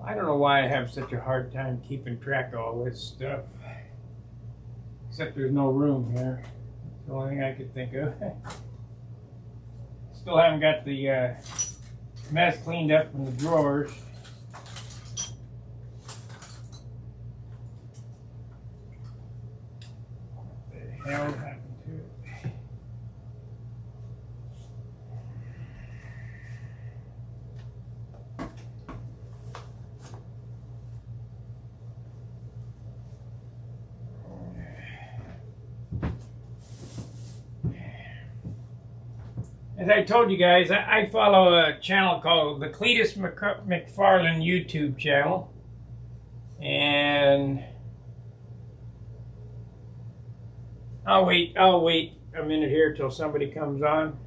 I don't know why I have such a hard time keeping track of all this stuff. Except there's no room here. That's the only thing I could think of. Still haven't got the mess cleaned up from the drawers. What the hell happened to it? As I told you guys, I follow a channel called the Cletus McFarlane YouTube channel. And I'll wait a minute here till somebody comes on,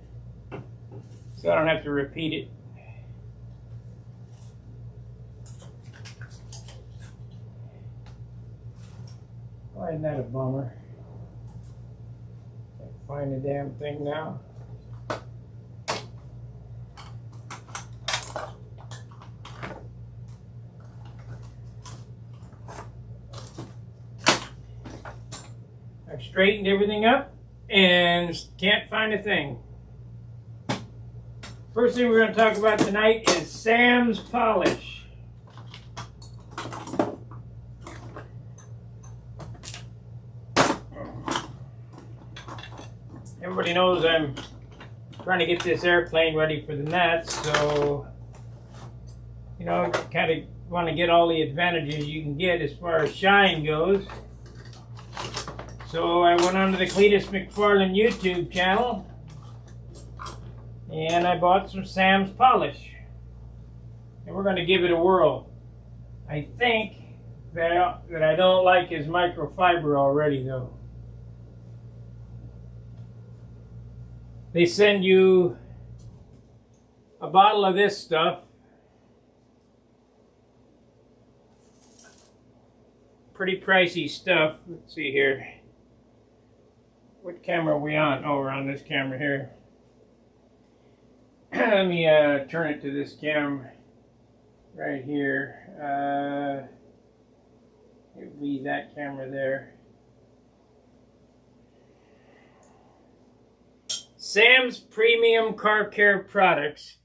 so I don't have to repeat it. Why isn't that a bummer? Can't find the damn thing now. I've straightened everything up and can't find a thing. First thing we're going to talk about tonight is Sam's polish. Everybody knows I'm trying to get this airplane ready for the nets, so you know, kind of want to get all the advantages you can get as far as shine goes. So I went onto the Cletus McFarlane YouTube channel and I bought some Sam's polish. And we're going to give it a whirl. I think that I don't like his microfiber already though. They send you a bottle of this stuff. Pretty pricey stuff. Let's see here. What camera are we on? Oh, we're on this camera here. Let me turn it to this cam right here. It would be that camera there. Sam's Premium Car Care Products,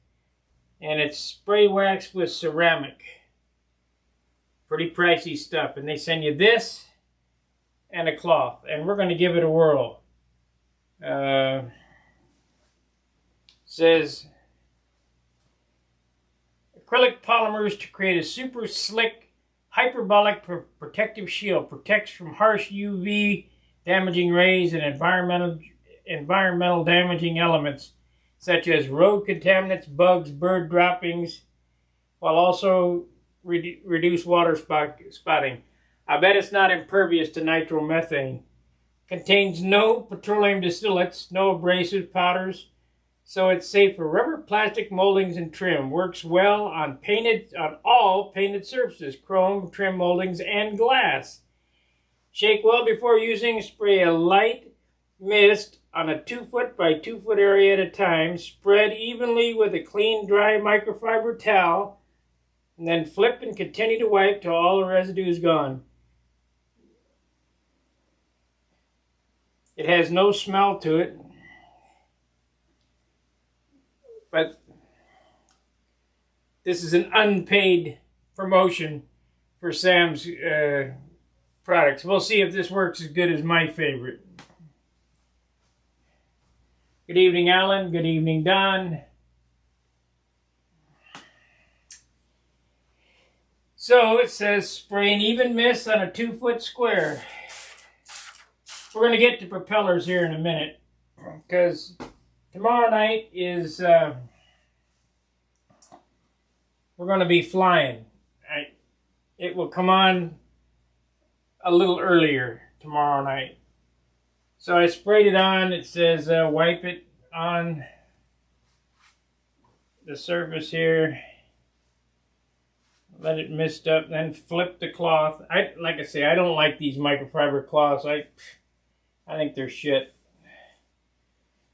and it's spray wax with ceramic. Pretty pricey stuff, and they send you this and a cloth, and we're going to give it a whirl. Says acrylic polymers to create a super slick hyperbolic protective shield, protects from harsh UV damaging rays and environmental damaging elements such as road contaminants, bugs, bird droppings, while also reduce water spotting. I bet it's not impervious to nitromethane. Contains no petroleum distillates, no abrasive powders, so it's safe for rubber, plastic moldings, and trim. Works well on all painted surfaces, chrome, trim moldings, and glass. Shake well before using. Spray a light mist on a 2-foot by 2-foot area at a time. Spread evenly with a clean, dry microfiber towel, and then flip and continue to wipe till all the residue is gone. It has no smell to it, but this is an unpaid promotion for Sam's products. We'll see if this works as good as my favorite. Good evening, Alan. Good evening, Don. So it says spray an even mist on a 2-foot square. We're going to get to propellers here in a minute, because tomorrow night is, we're going to be flying. It will come on a little earlier tomorrow night. So I sprayed it on. It says wipe it on the surface here. Let it mist up, then flip the cloth. Like I say, I don't like these microfiber cloths. I think they're shit.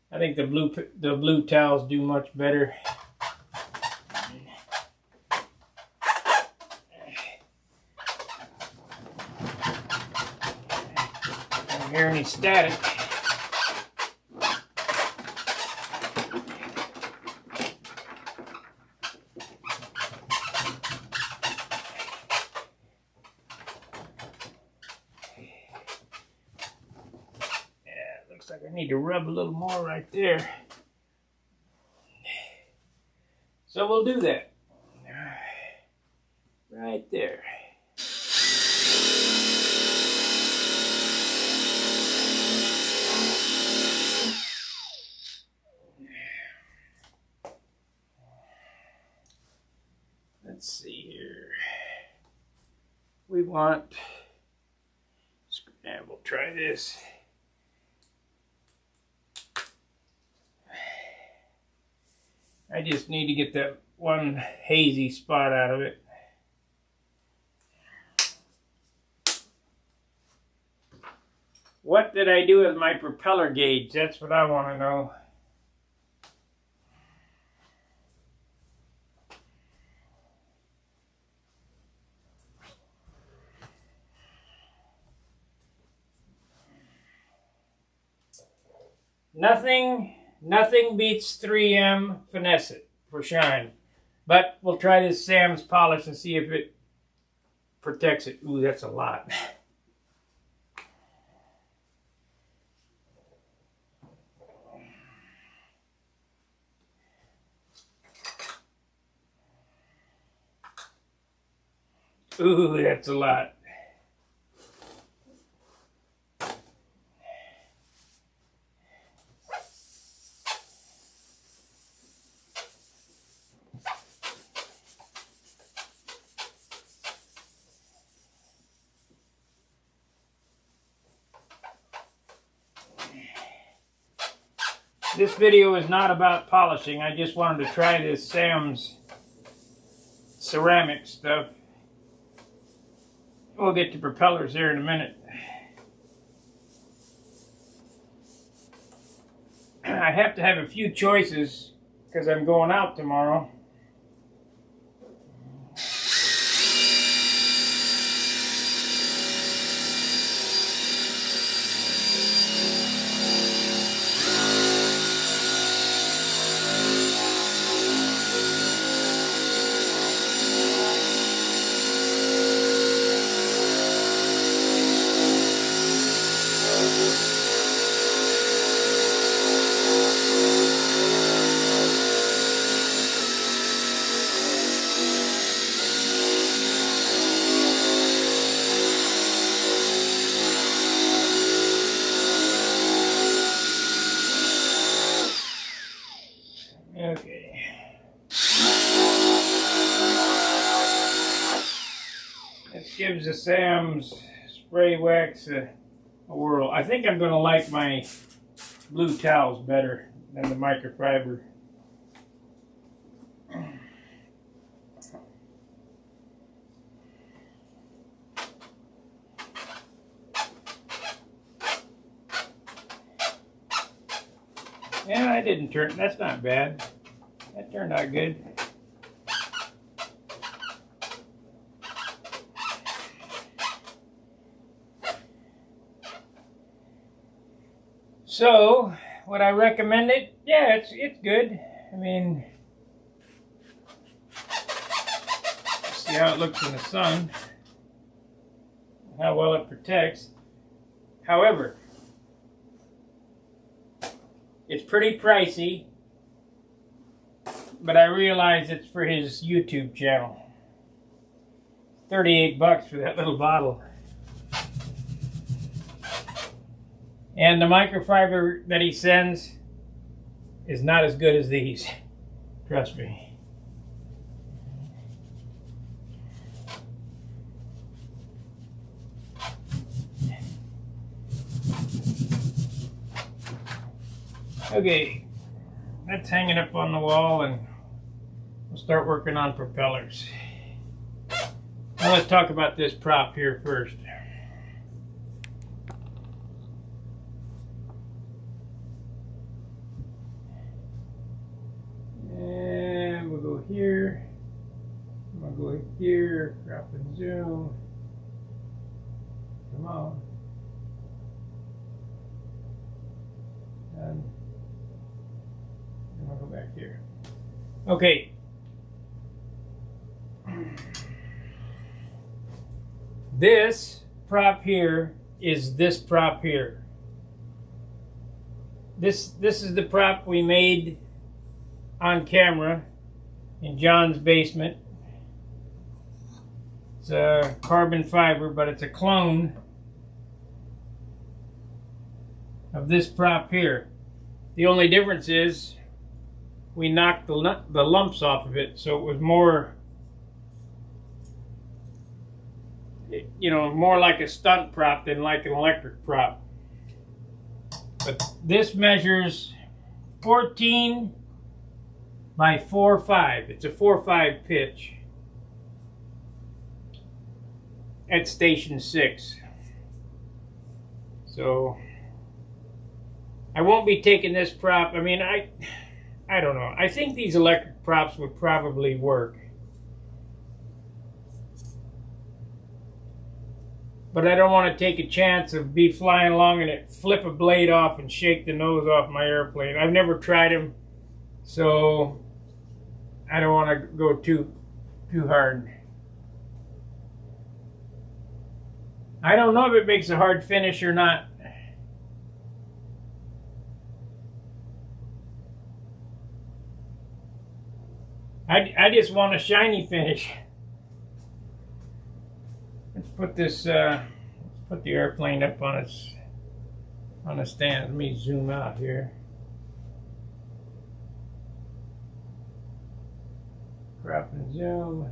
I think the blue towels do much better. hear any static. Looks like I need to rub a little more right there. So we'll do that. Right there. Let's see here. We want, and we'll try this. I just need to get that one hazy spot out of it. What did I do with my propeller gauge? That's what I want to know. Nothing beats 3M Finesse It for shine. But we'll try this Sam's polish and see if it protects it. Ooh, that's a lot. Ooh, that's a lot. This video is not about polishing. I just wanted to try this Sam's ceramic stuff. We'll get to propellers here in a minute. I have to have a few choices because I'm going out tomorrow. Okay. This gives the Sam's spray wax a whirl. I think I'm going to like my blue towels better than the microfiber. Yeah, I didn't turn. That's not bad. That turned out good. So, would I recommend it? Yeah, it's good. I mean, see how it looks in the sun. How well it protects. However, it's pretty pricey, but I realize it's for his YouTube channel. $38 for that little bottle. And the microfiber that he sends is not as good as these. Trust me. Okay, that's hanging up on the wall, and we'll start working on propellers. Now let's talk about this prop here first. And we'll go here. I'm going to go here, crop and zoom. Come on. And I'll go back here. Okay. This prop here is this prop here. This is the prop we made on camera in John's basement. It's a carbon fiber, but it's a clone of this prop here. The only difference is we knocked the lumps off of it, so it was more, you know, more like a stunt prop than like an electric prop. But this measures 14 by 4.5. It's a 4.5 pitch at station 6. So I won't be taking this prop. I mean, I don't know. I think these electric props would probably work. But I don't want to take a chance of be flying along and it flip a blade off and shake the nose off my airplane. I've never tried them, so I don't want to go too hard. I don't know if it makes a hard finish or not. I just want a shiny finish. Let's put this. Let's put the airplane up on a stand. Let me zoom out here. Crop and zoom.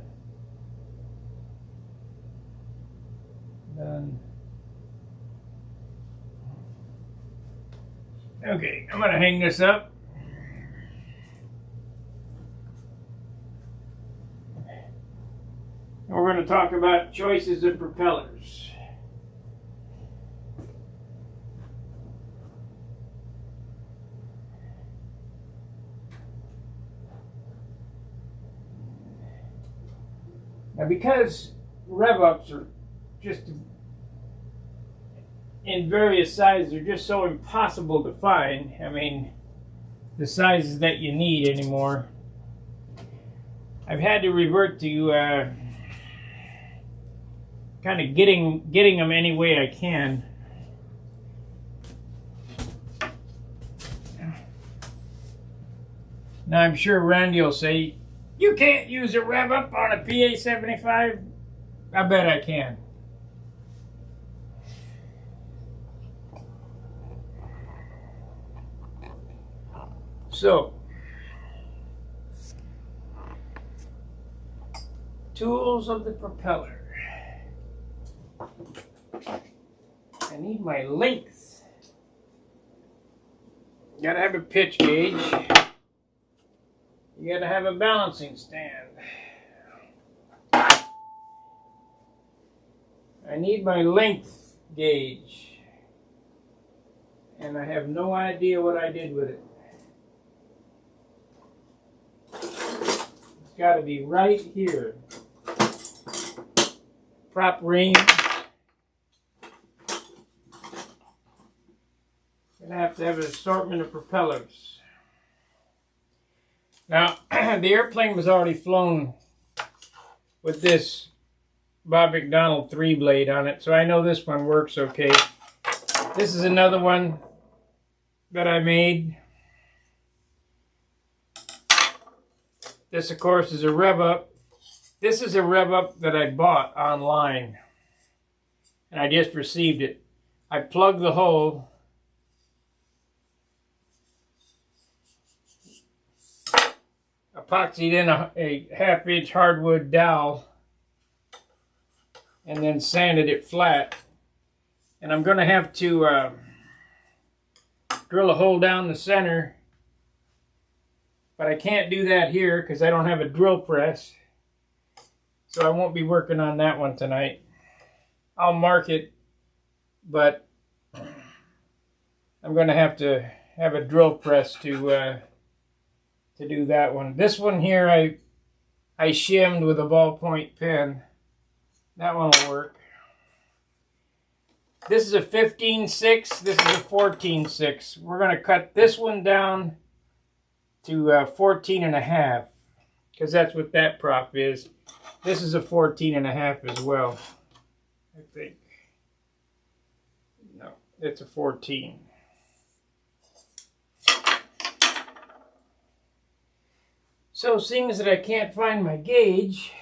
Done. Okay, I'm gonna hang this up. And we're going to talk about choices of propellers. Now, because rev-ups are just in various sizes, they're just so impossible to find. I mean, the sizes that you need anymore. I've had to revert to kind of getting them any way I can. Now I'm sure Randy will say, you can't use a rev up on a PA-75. I bet I can. So, tools of the propeller. I need my length. You gotta have a pitch gauge. You gotta have a balancing stand. I need my length gauge. And I have no idea what I did with it. It's gotta be right here. Prop ring. I have to have an assortment of propellers. Now, the airplane was already flown with this Bob McDonald 3-blade on it, so I know this one works okay. This is another one that I made. This, of course, is a rev-up. This is a rev-up that I bought online, and I just received it. I plugged the hole. Epoxied in a half-inch hardwood dowel and then sanded it flat. And I'm going to have to drill a hole down the center, but I can't do that here because I don't have a drill press, so I won't be working on that one tonight. I'll mark it, but I'm going to have a drill press to do that one. This one here I shimmed with a ballpoint pen. That one will work. This is a 15/6. This is a 14/6. We're going to cut this one down to 14.5 because that's what that prop is. This is a 14.5 as well, I think. No, it's a 14. So, seeing as that I can't find my gauge,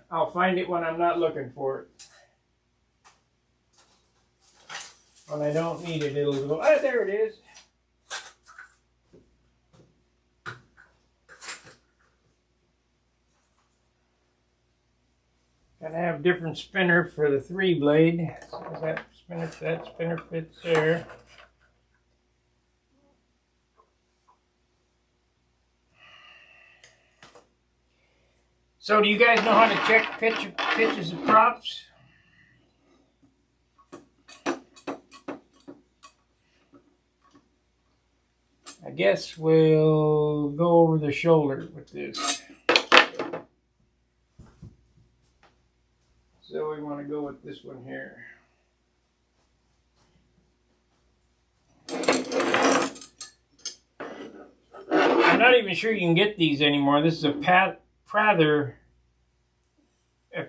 I'll find it when I'm not looking for it. When I don't need it, it'll go, ah, there it is. Gotta have different spinner for the 3-blade. So that spinner fits there. So do you guys know how to check pitches of props? I guess we'll go over the shoulder with this. So we want to go with this one here. I'm not even sure you can get these anymore. This is a Prather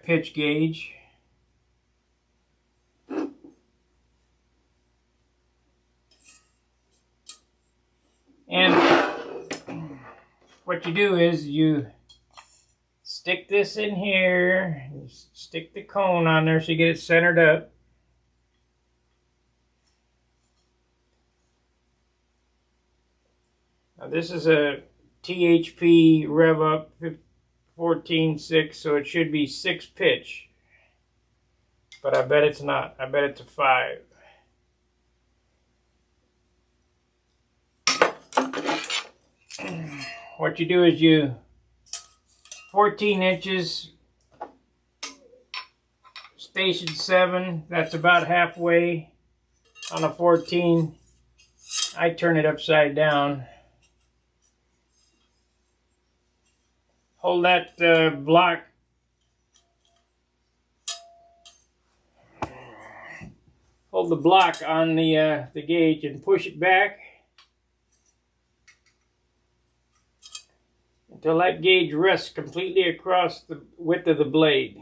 pitch gauge. And what you do is you stick this in here, and stick the cone on there so you get it centered up. Now this is a THP rev up 14/6, so it should be 6 pitch. But I bet it's not. I bet it's a 5. What you do is you 14 inches, station 7, that's about halfway on a 14. I turn it upside down. Hold that block. Hold the block on the gauge and push it back until that gauge rests completely across the width of the blade,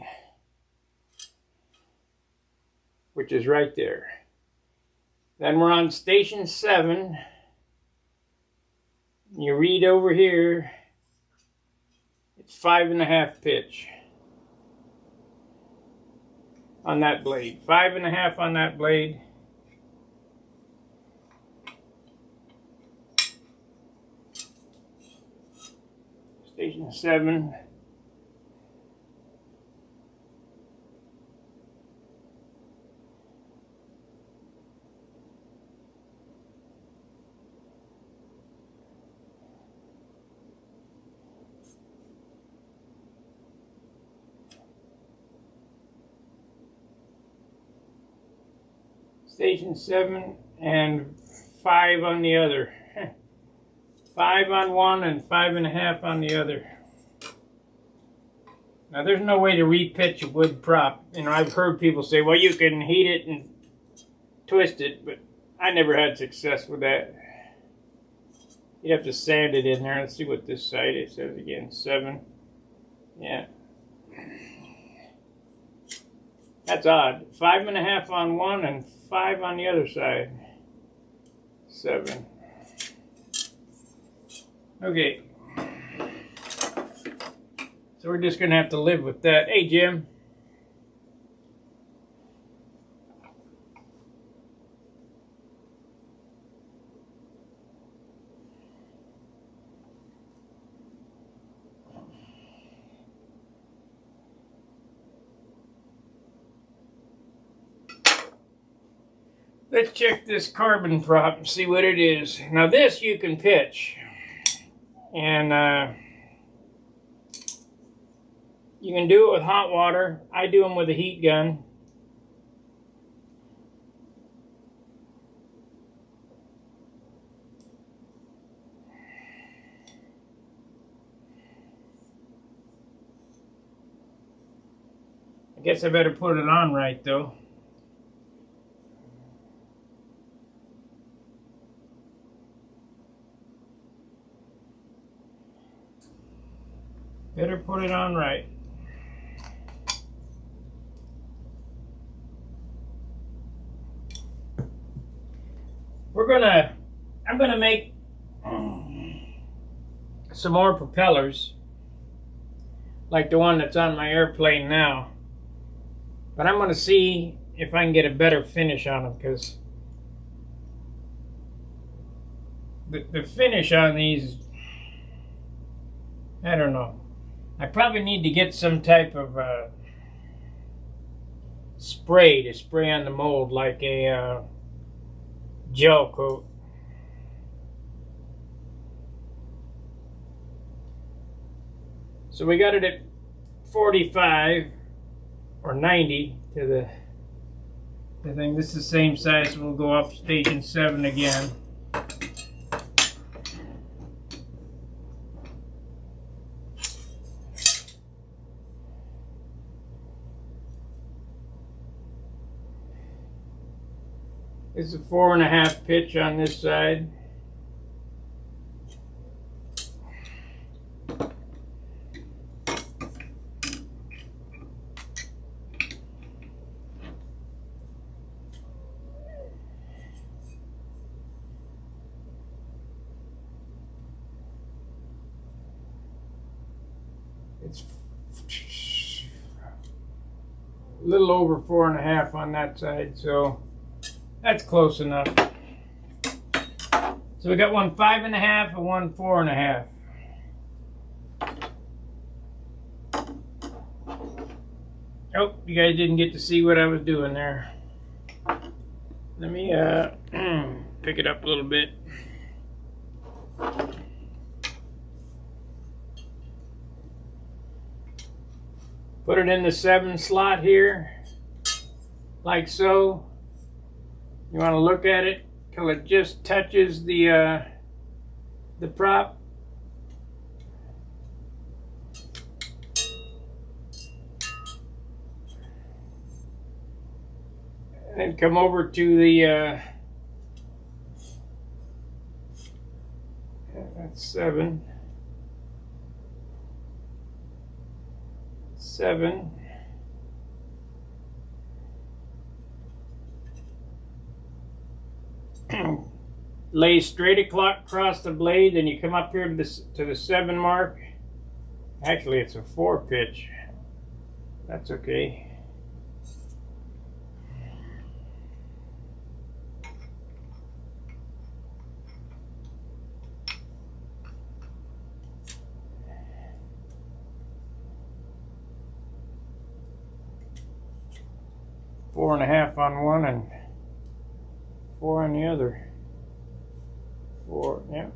which is right there. Then we're on station 7. You read over here, it's 5.5 pitch on that blade. 5.5 on that blade. Station 7. Station 7 and 5 on the other. 5 on one and 5.5 on the other. Now there's no way to repitch a wood prop. You know, I've heard people say, well, you can heat it and twist it, but I never had success with that. You'd have to sand it in there. Let's see what this side is. It says again, 7. Yeah. That's odd. 5.5 on one and 5 on the other side. 7. Okay. So we're just going to have to live with that. Hey, Jim. Let's check this carbon prop and see what it is. Now this you can pitch. And you can do it with hot water. I do them with a heat gun. Guess I better put it on right though. Better put it on right. I'm gonna make some more propellers like the one that's on my airplane now. But I'm gonna see if I can get a better finish on them, because the finish on these, I don't know. I probably need to get some type of spray to spray on the mold, like a gel coat. So we got it at 45 or 90 to the thing. This is the same size, so we'll go up station 7 again. This is a 4.5 pitch on this side. It's a little over 4.5 on that side, so that's close enough. So we got one 5.5 and one 4.5. Oh, you guys didn't get to see what I was doing there. Let me pick it up a little bit. Put it in the 7 slot here, like so. You want to look at it till it just touches the prop. And come over to the that's 7. 7. Lay straight across the blade, then you come up here to the 7 mark. Actually, it's a 4 pitch. That's okay. Four and a half on one and 4 on the other. 4, yeah.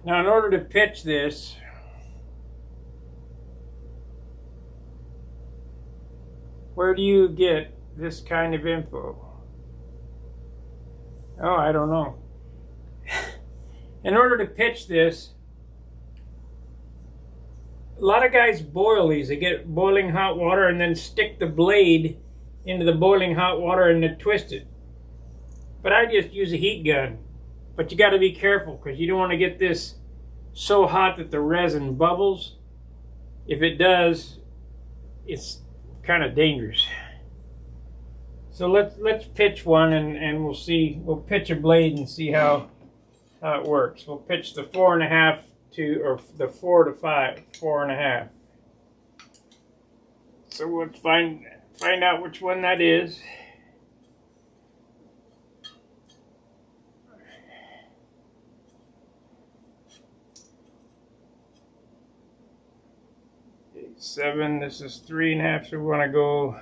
Now, in order to pitch this, where do you get this kind of info? Oh, I don't know. In order to pitch this, a lot of guys boil these. They get boiling hot water and then stick the blade into the boiling hot water and then twist it. But I just use a heat gun. But you got to be careful, because you don't want to get this so hot that the resin bubbles. If it does, it's kind of dangerous. So let's pitch one and we'll see. We'll pitch a blade and see how it works. We'll pitch the 4.5 to, or the 4 to 5, 4.5. So let's find out which one that is. Okay, 7. This is 3.5. So we want to go.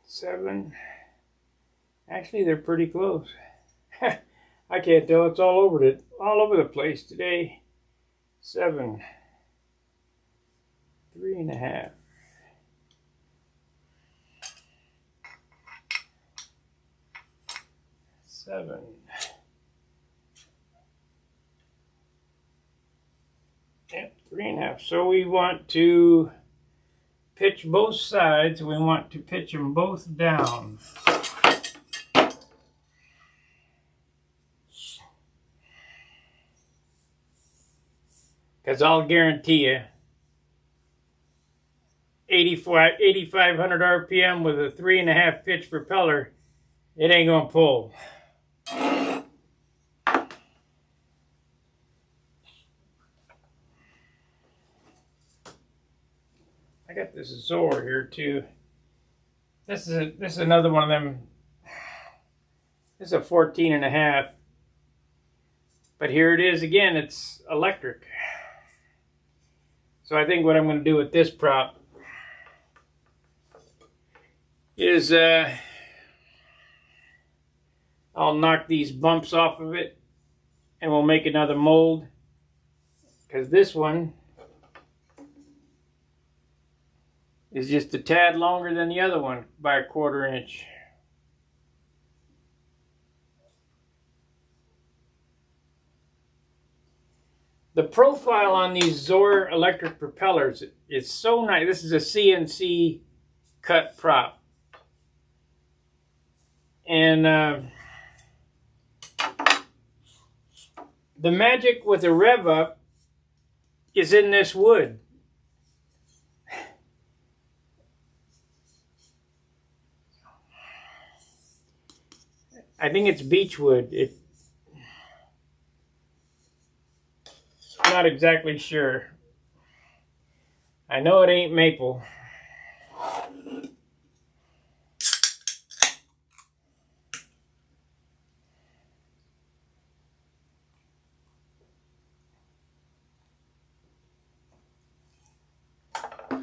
Seven. Actually, they're pretty close. I can't tell. It's all over the place today. 7, 3.5. Seven. Yep, 3.5. So we want to pitch both sides. We want to pitch them both down. Because I'll guarantee you, 8,500 RPM with a 3.5 pitch propeller, it ain't gonna pull. I got this Zor here too. This is another one of them. This is a 14.5. But here it is again, it's electric. So I think what I'm going to do with this prop is I'll knock these bumps off of it and we'll make another mold. Because this one is just a tad longer than the other one by a 1/4 inch. The profile on these Zor electric propellers is so nice. This is a CNC cut prop. And the magic with the rev up is in this wood. I think it's beechwood. I'm not exactly sure. I know it ain't maple.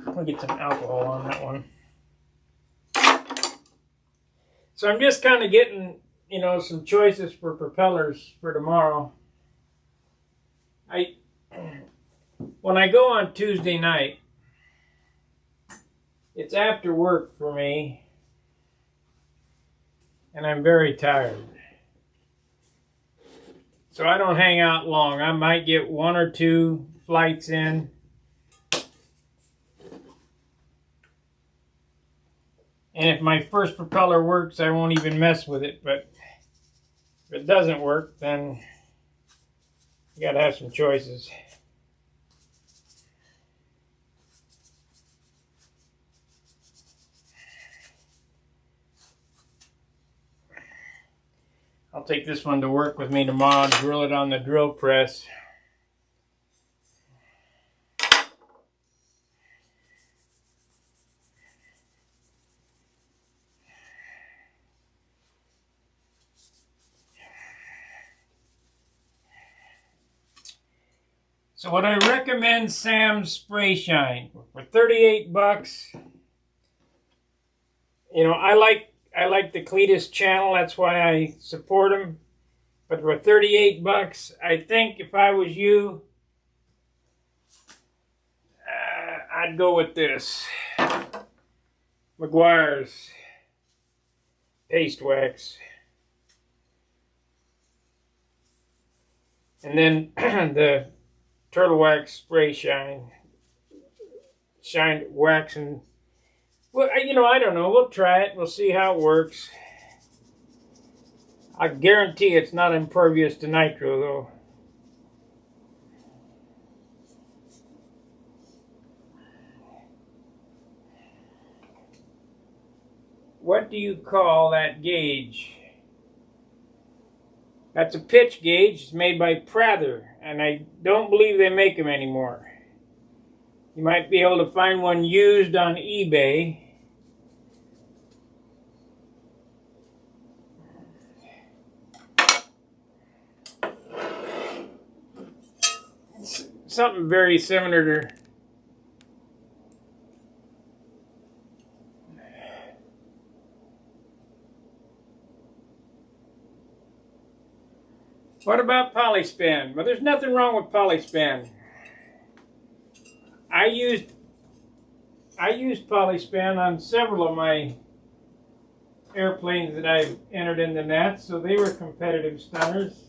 I'll get some alcohol on that one. So I'm just kind of getting, you know, some choices for propellers for tomorrow. When I go on Tuesday night, it's after work for me, and I'm very tired. So I don't hang out long. I might get 1 or 2 flights in. And if my first propeller works, I won't even mess with it. But if it doesn't work, then you gotta have some choices. I'll take this one to work with me tomorrow and drill it on the drill press. So what I recommend Sam's Spray Shine for 38 bucks. You know, I like the Cletus channel, that's why I support them. But for 38 bucks, I think if I was you, I'd go with this. McGuire's Paste Wax. And then the Turtle Wax Spray Shine. Shine wax and... Well, you know, I don't know. We'll try it. We'll see how it works. I guarantee it's not impervious to nitro, though. What do you call that gauge? That's a pitch gauge. It's made by Prather, and I don't believe they make them anymore. You might be able to find one used on eBay. It's something very similar to... What about Polyspin? Well, there's nothing wrong with Polyspin. I used Polyspin on several of my airplanes that I've entered in the net, so they were competitive stunners.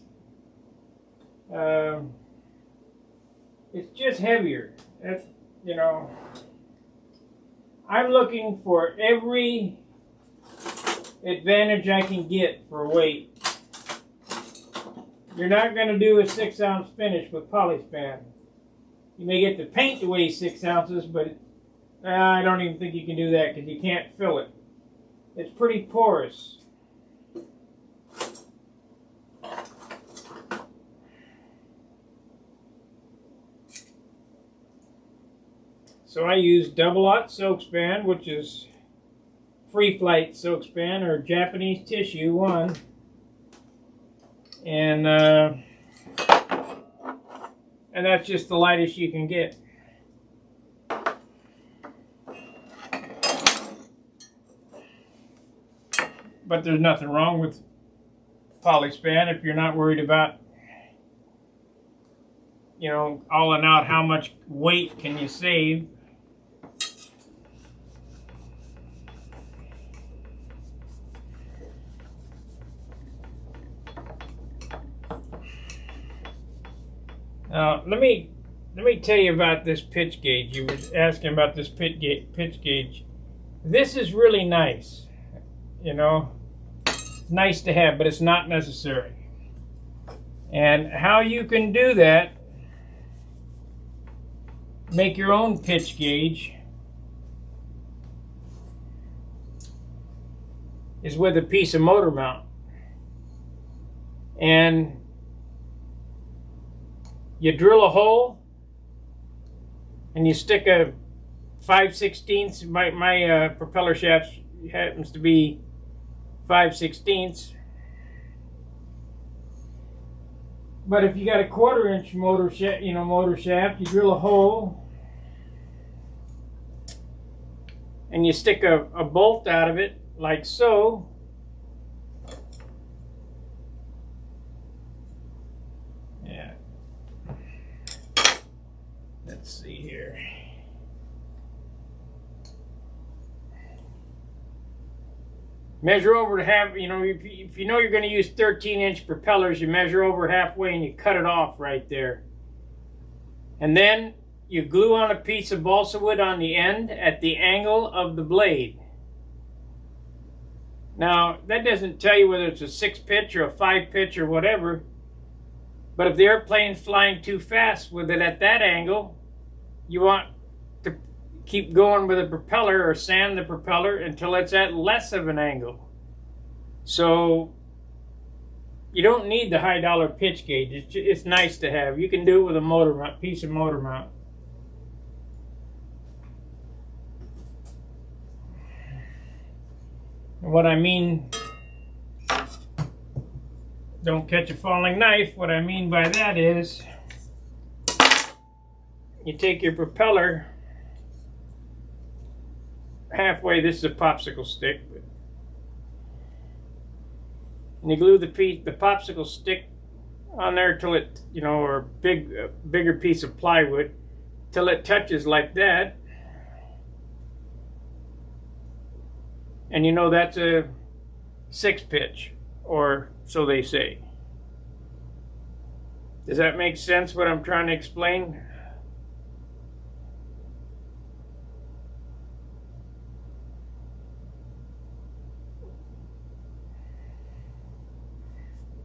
It's just heavier. That's, you know, I'm looking for every advantage I can get for weight. You're not going to do a 6-ounce finish with Polyspin. You may get the paint to weigh 6 ounces, but I don't even think you can do that because you can't fill it. It's pretty porous. So I use double-aught silk span, which is free flight silk span or Japanese tissue one. And that's just the lightest you can get. But there's nothing wrong with Polyspan if you're not worried about, you know, alling out how much weight can you save. Now, let me tell you about this pitch gauge. You were asking about this pitch gauge. This is really nice. You know, it's nice to have, but it's not necessary. And how you can do that, make your own pitch gauge, is with a piece of motor mount. And you drill a hole and you stick a 5/16. My propeller shaft happens to be 5/16. But if you got a 1/4-inch motor shaft, you drill a hole and you stick a bolt out of it like so. Yeah. Let's see here. Measure over to half, you know, if you know you're going to use 13-inch propellers, you measure over halfway and you cut it off right there. And then you glue on a piece of balsa wood on the end at the angle of the blade. Now, that doesn't tell you whether it's a 6-pitch or a 5-pitch or whatever, but if the airplane's flying too fast with it at that angle, you want to keep going with the propeller or sand the propeller until it's at less of an angle. So you don't need the high-dollar pitch gauge. It's nice to have. You can do it with a motor mount, piece of motor mount. And what I mean, don't catch a falling knife. What I mean by that is you take your propeller halfway. This is a popsicle stick, and you glue the popsicle stick on there till it, you know, or a bigger piece of plywood till it touches like that, and you know that's a 6-pitch, or so they say. Does that make sense what I'm trying to explain?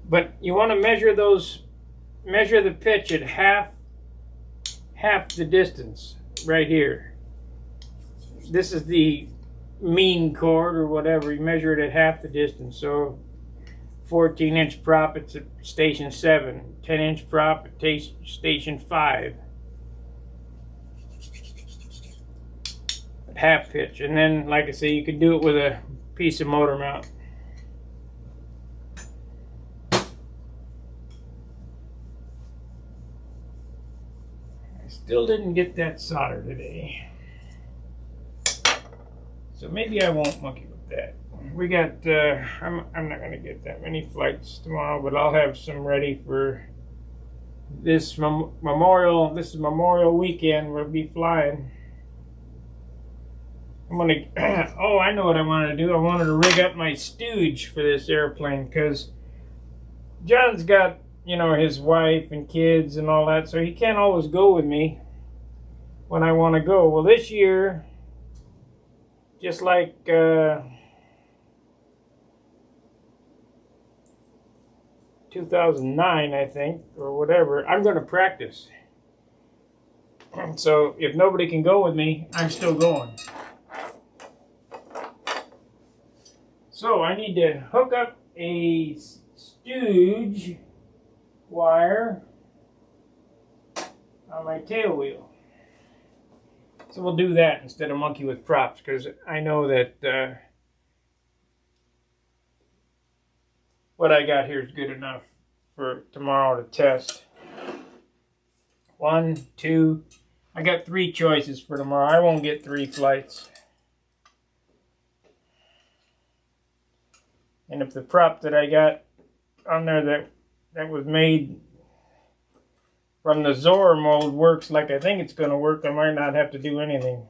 But you want to measure the pitch at half the distance right here. This is the mean chord or whatever. You measure it at half the distance. So 14-inch prop, it's at station 7. 10-inch prop at station 5. At half pitch. And then, like I say, you can do it with a piece of motor mount. Still didn't get that solder today, so maybe I won't monkey with that. We got, I'm not going to get that many flights tomorrow, but I'll have some ready for this is Memorial weekend. We'll be flying. I'm gonna. Oh, I know what I wanted to do. I wanted to rig up my stooge for this airplane because John's got, you know, his wife and kids and all that, so he can't always go with me when I want to go. Well, this year, just like 2009, I think, or whatever, I'm going to practice. So if nobody can go with me, I'm still going. So I need to hook up a stooge wire on my tail wheel. So we'll do that instead of monkey with props, because I know that what I got here is good enough for tomorrow to test. 1, 2, I got 3 choices for tomorrow. I won't get 3 flights. And if the prop that I got on there that was made from the Zor mold works like I think it's going to work, I might not have to do anything.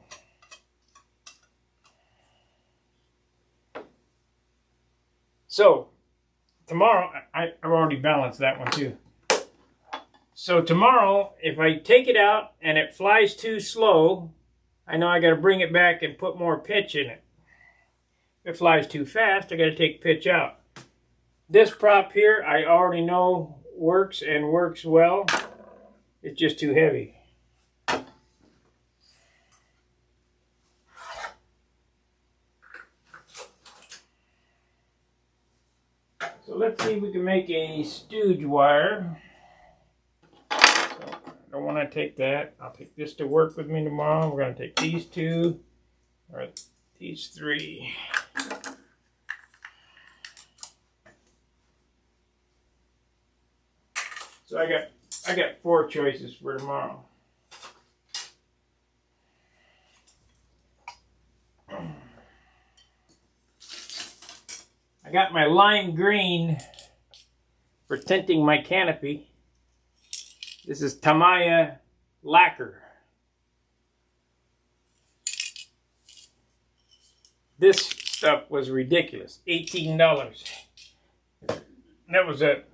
So tomorrow, I've already balanced that one too. So tomorrow, if I take it out and it flies too slow, I know I got to bring it back and put more pitch in it. If it flies too fast, I got to take pitch out. This prop here, I already know works and works well. It's just too heavy. So let's see if we can make a stooge wire. So I don't want to take that. I'll take this to work with me tomorrow. We're going to take these 2, or these 3. So I got 4 choices for tomorrow. I got my lime green for tinting my canopy. This is Tamiya lacquer. This stuff was ridiculous. $18. That was a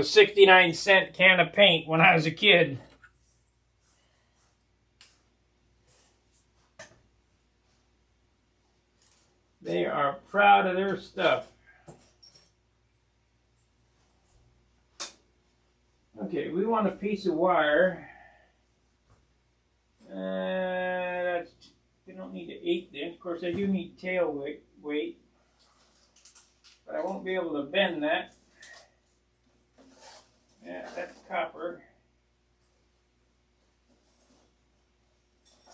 69-cent can of paint when I was a kid. They are proud of their stuff. Okay, we want a piece of wire. We don't need an 1/8 inch. Of course, I do need tail weight, but I won't be able to bend that. Yeah, that's copper.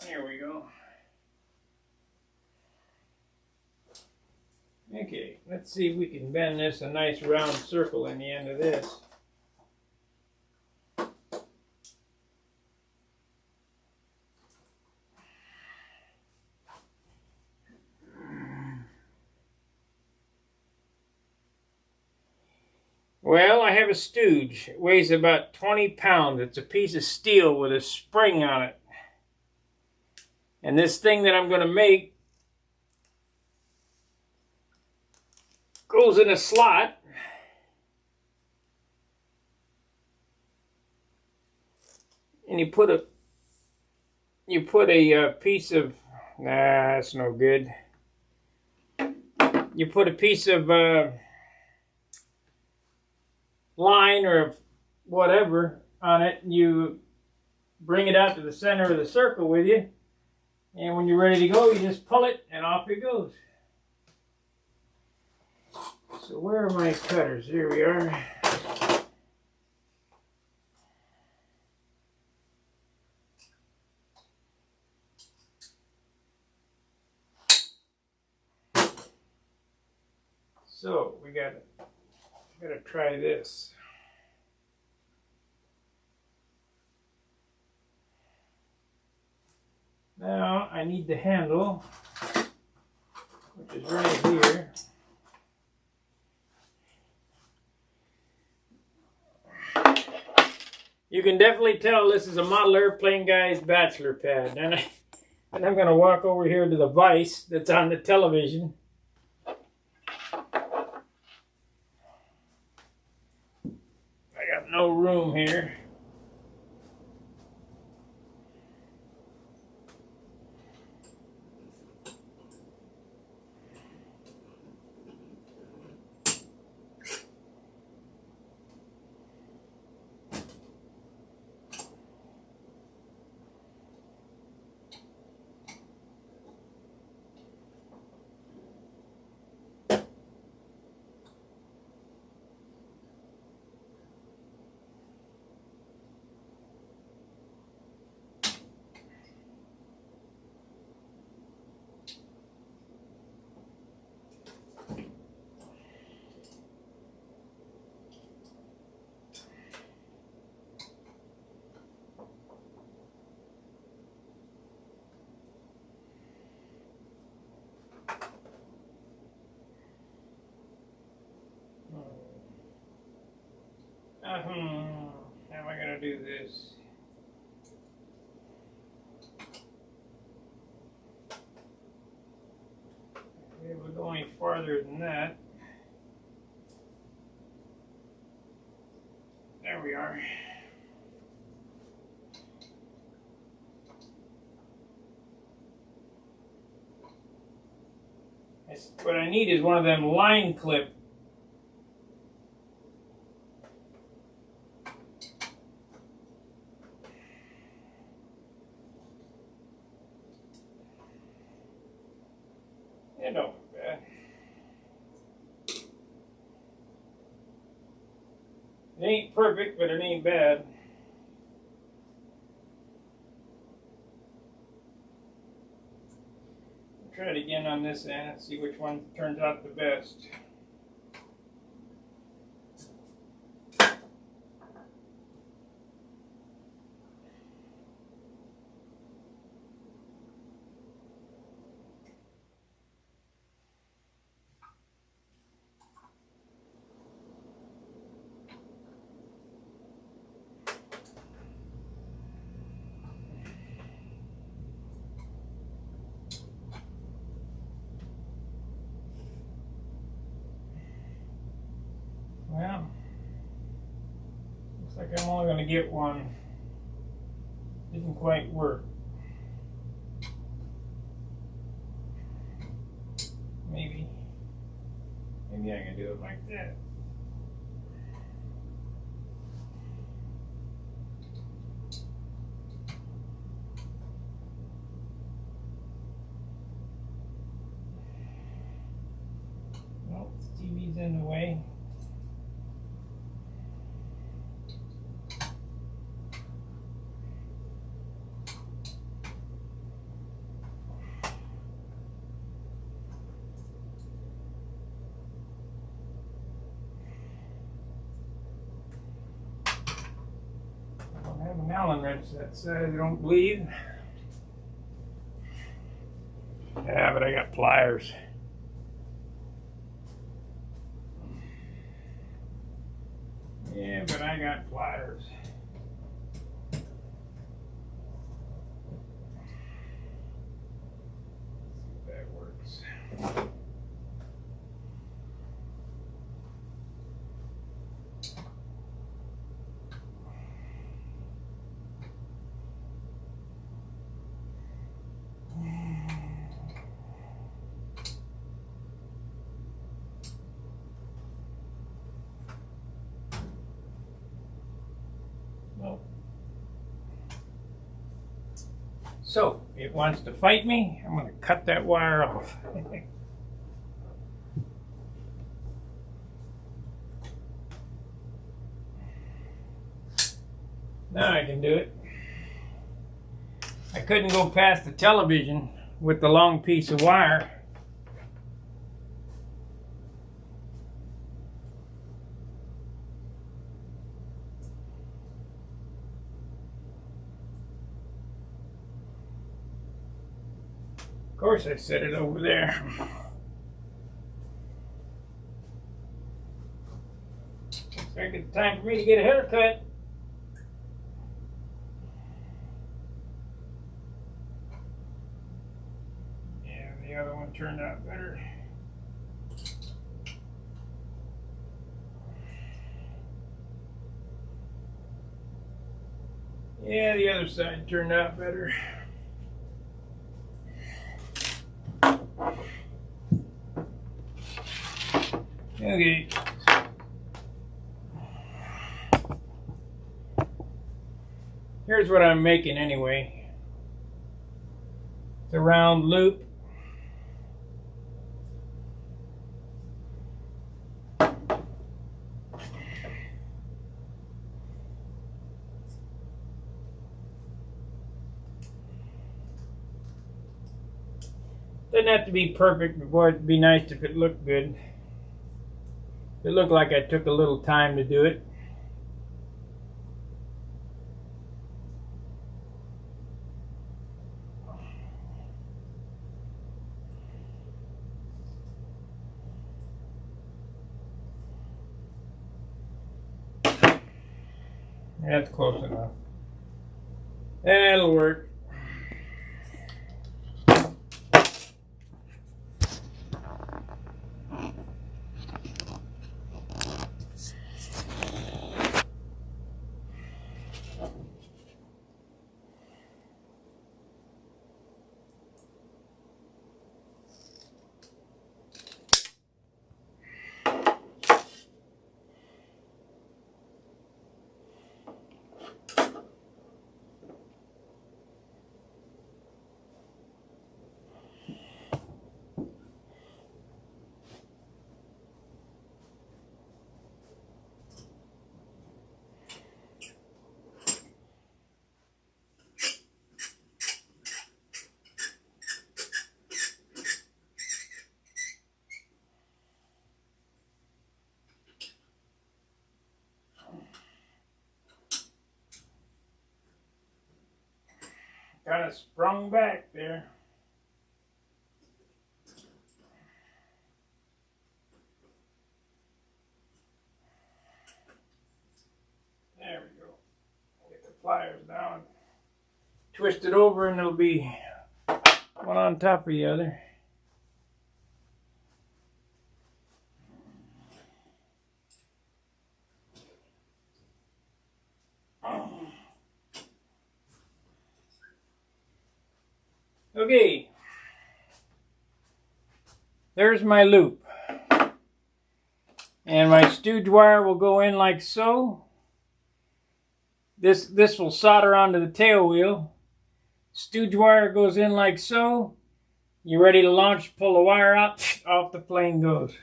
Here we go. Okay, let's see if we can bend this a nice round circle in the end of this. Well, I have a stooge. It weighs about 20 pounds. It's a piece of steel with a spring on it. And this thing that I'm going to make goes in a slot. And you put a piece of, that's no good. You put a piece of line or whatever on it, and you bring it out to the center of the circle with you, and when you're ready to go, you just pull it and off it goes. So where are my cutters? Here we are. So we gotta try this. Now I need the handle, which is right here. You can definitely tell this is a model airplane guy's bachelor pad. And I'm going to walk over here to the vise that's on the television. I got no room here. How am I going to do this? It would go any farther than that. There we are. What I need is one of them line clip. It don't look bad. It ain't perfect, but it ain't bad. Try it again on this end and see which one turns out the best. Well, looks like I'm only going to get one. Didn't quite work. Maybe I can do it like that. Well, the TV's in the way. I have an Allen wrench that says I don't bleed. Yeah, but I got pliers. Yeah, but I got pliers. See if that works. So, it wants to fight me. I'm going to cut that wire off. Now I can do it. I couldn't go past the television with the long piece of wire. Of course I set it over there. Looks like it's time for me to get a haircut. The other one turned out better. Yeah, the other side turned out better. Okay. Here's what I'm making anyway. The round loop. Doesn't have to be perfect, but boy, it'd be nice if it looked good. It looked like I took a little time to do it. That's close enough. That'll work. Kind of sprung back there. There we go. Get the pliers down. Twist it over and it'll be one on top of the other. Okay, there's my loop, and my stooge wire will go in like so. This will solder onto the tail wheel. Stooge wire goes in like so. You're ready to launch, pull the wire out, off the plane goes.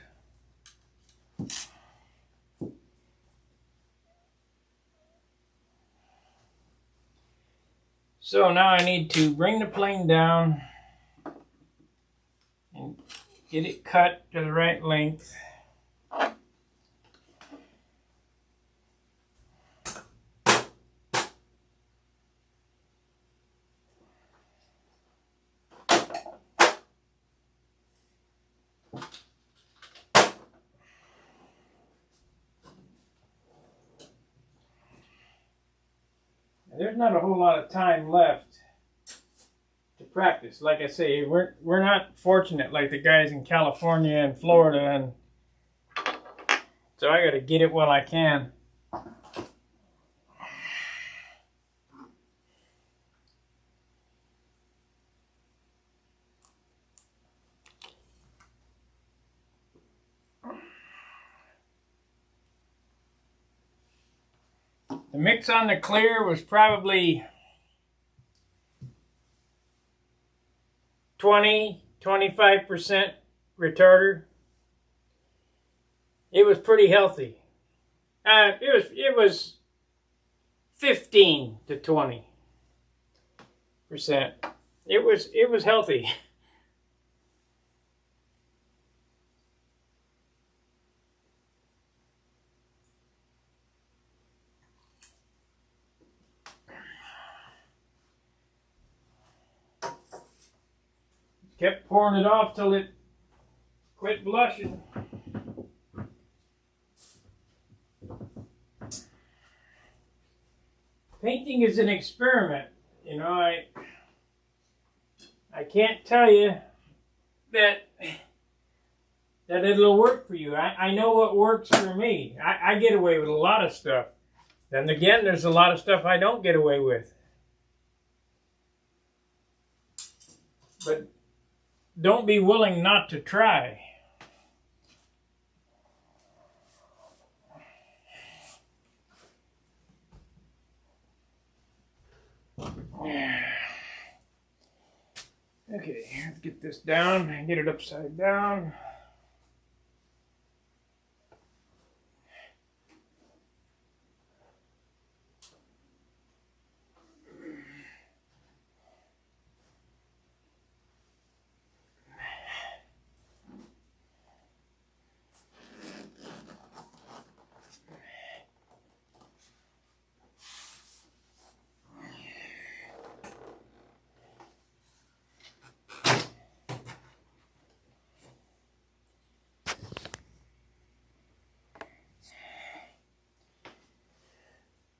So now I need to bring the plane down and get it cut to the right length. There's not a whole lot of time left to practice. Like I say, we're not fortunate like the guys in California and Florida, and so I got to get it while I can. The mix on the clear was probably 20–25% retarder. It was pretty healthy. It was 15 to 20%. It was healthy. Kept pouring it off till it quit blushing. Painting is an experiment. You know, I can't tell you that it'll work for you. I know what works for me. I get away with a lot of stuff. Then again, there's a lot of stuff I don't get away with. But don't be willing not to try. Okay, let's get this down and get it upside down.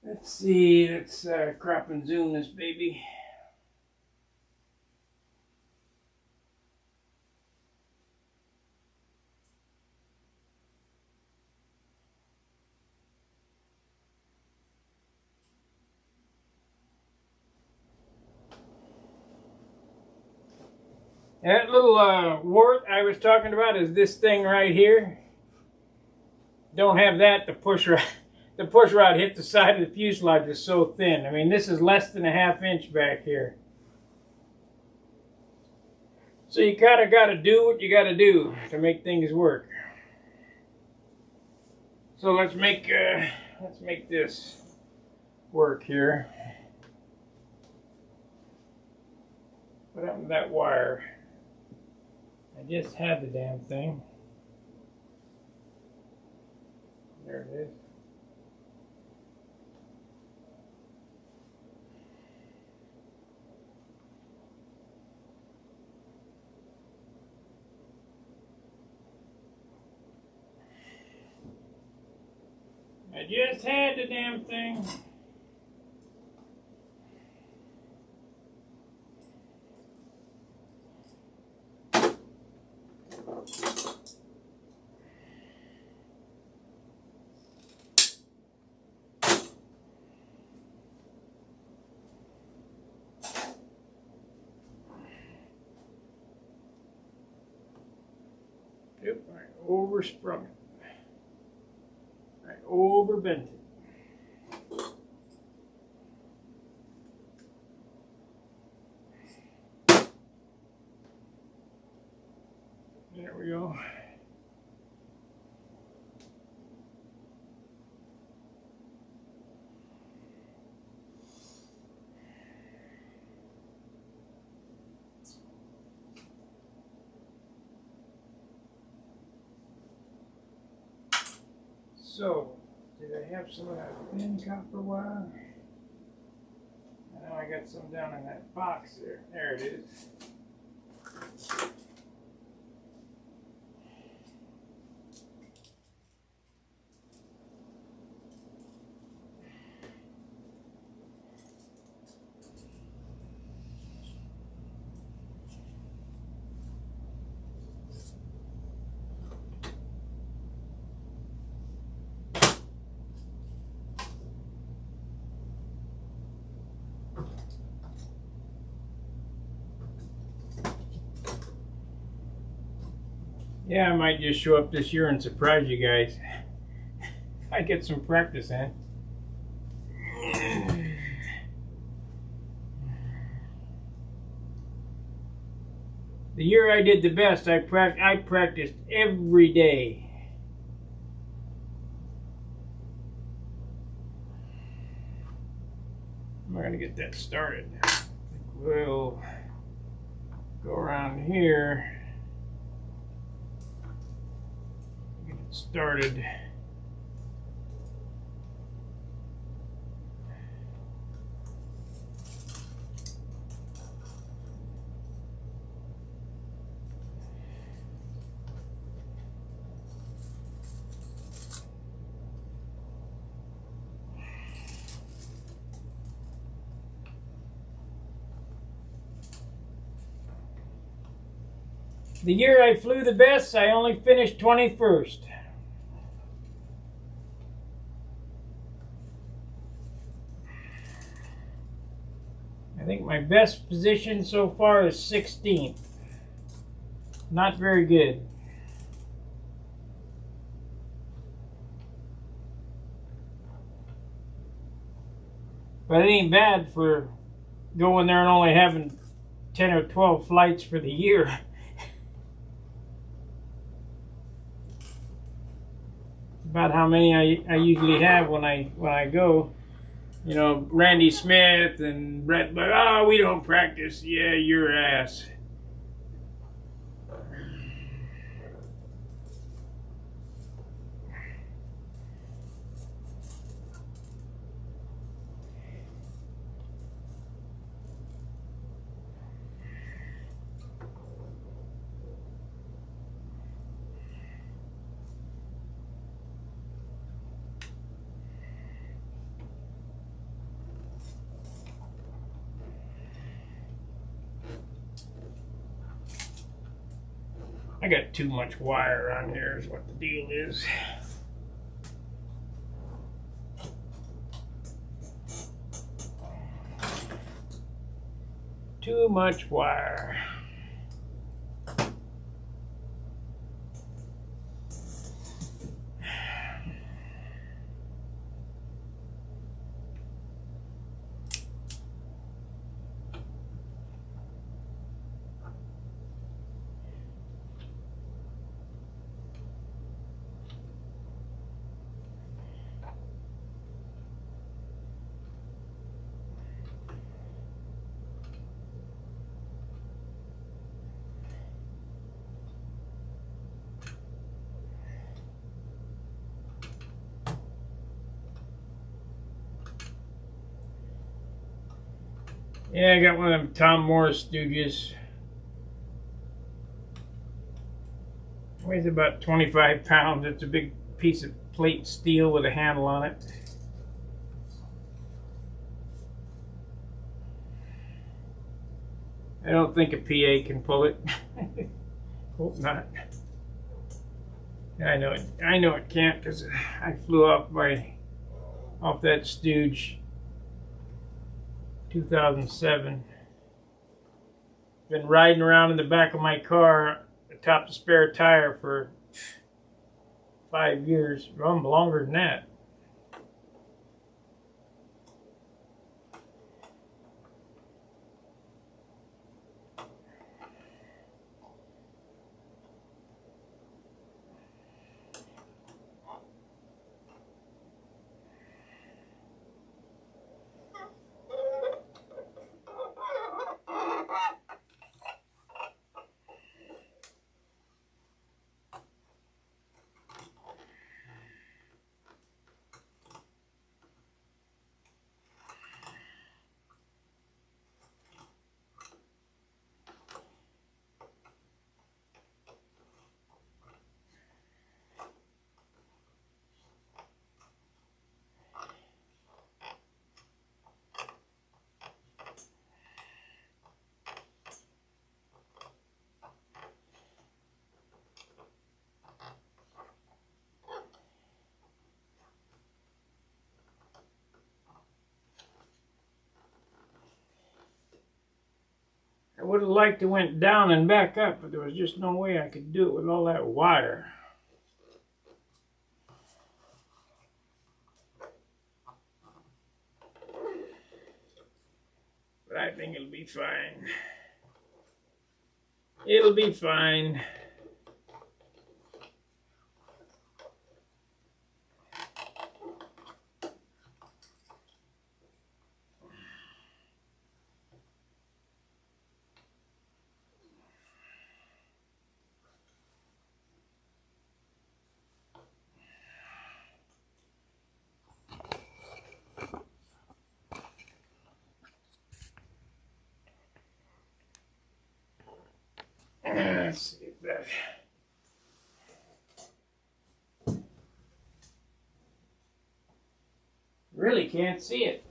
Let's see, let's crop and zoom this baby. That little wart I was talking about is this thing right here. Don't have that, the push rod hit the side of the fuselage is so thin. I mean, this is less than a ½ inch back here. So you kind of got to do what you got to do to make things work. So let's make this work here. What happened to that wire? I just had the damn thing. There it is. I just had the damn thing. Yep, I oversprung it. I overbent it. There we go. So, did I have some of that thin copper wire? I know I got some down in that box there. There it is. Yeah, I might just show up this year and surprise you guys. I get some practice in. The year I did the best, I practiced every day. I'm going to get that started. We'll go around here. Get it started. The year I flew the best, I only finished 21st. I think my best position so far is 16th. Not very good. But it ain't bad for going there and only having 10 or 12 flights for the year. About how many I usually have when I go. You know, Randy Smith and Brett, but oh, we don't practice. Yeah, your ass. I got too much wire on here is what the deal is. Too much wire. Yeah, I got one of them Tom Morris stooges. Weighs about 25 pounds. It's a big piece of plate steel with a handle on it. I don't think a PA can pull it. Hope not. I know it can't because I flew off that stooge 2007. Been riding around in the back of my car atop the spare tire for 5 years. Well, longer than that. I would have liked to went down and back up, but there was just no way I could do it with all that wire. But I think it'll be fine. It'll be fine. Let's see if that... Really can't see it.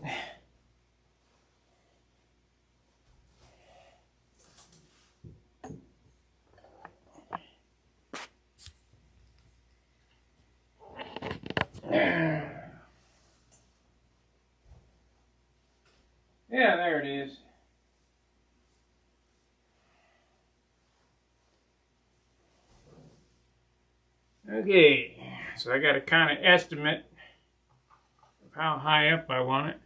it is. Okay, so I got a kind of estimate of how high up I want it.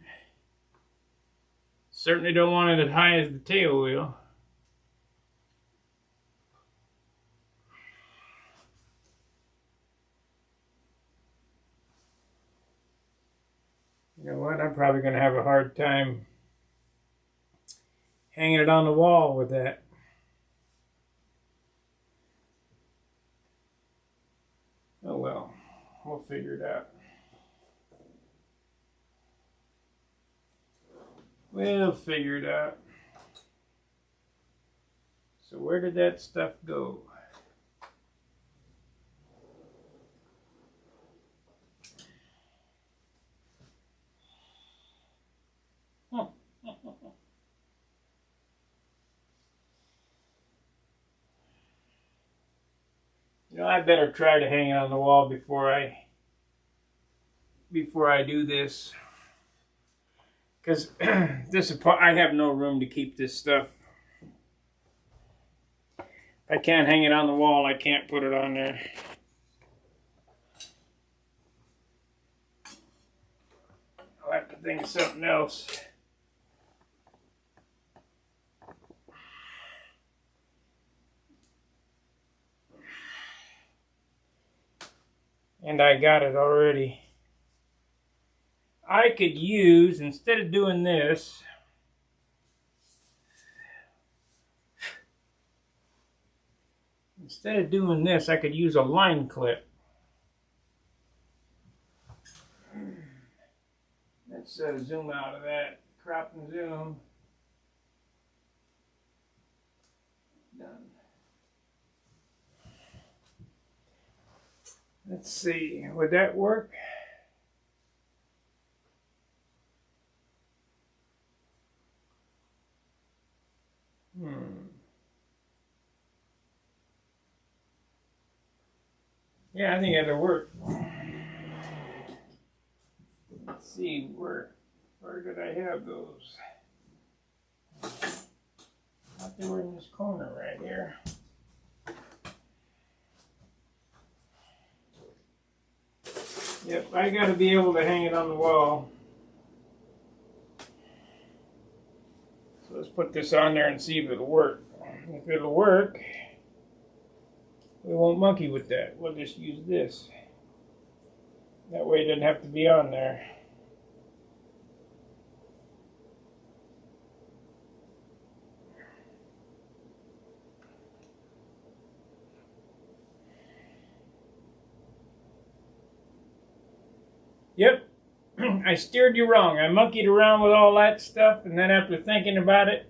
Certainly don't want it as high as the tail wheel. You know what? I'm probably going to have a hard time hanging it on the wall with that. Oh well, we'll figure it out. We'll figure it out. So where did that stuff go? You know, I better try to hang it on the wall before I do this, because I have no room to keep this stuff. If I can't hang it on the wall, I can't put it on there. I'll have to think of something else. And I got it already. I could use, instead of doing this, I could use a line clip. Let's zoom out of that. Crop and zoom. Done. Let's see, would that work? Yeah, I think that'll work. Let's see, where did I have those? I thought they were in this corner right here. Yep, I got to be able to hang it on the wall. So let's put this on there and see if it'll work. If it'll work, we won't monkey with that. We'll just use this. That way it doesn't have to be on there. Yep, I steered you wrong. I monkeyed around with all that stuff, and then after thinking about it,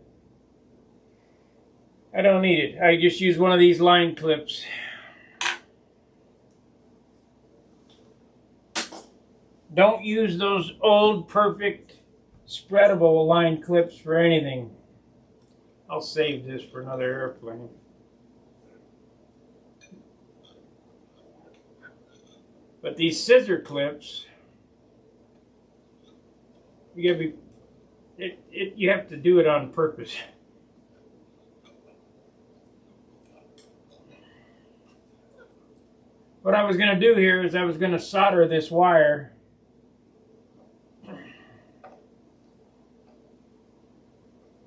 I don't need it. I just use one of these line clips. Don't use those old, perfect, spreadable line clips for anything. I'll save this for another airplane. But these scissor clips, you have to do it on purpose. What I was going to do here is I was going to solder this wire.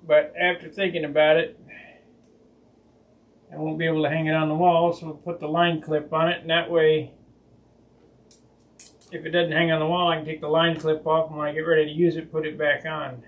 But after thinking about it, I won't be able to hang it on the wall, so we'll put the line clip on it, and that way, if it doesn't hang on the wall, I can take the line clip off, and when I get ready to use it, put it back on.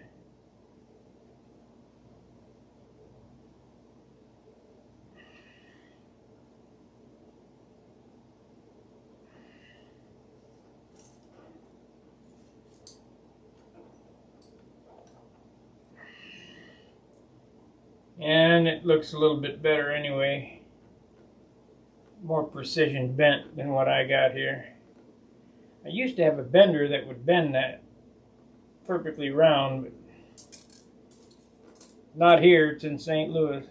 And it looks a little bit better anyway. More precision bent than what I got here. I used to have a bender that would bend that perfectly round, but not here. It's in St. Louis.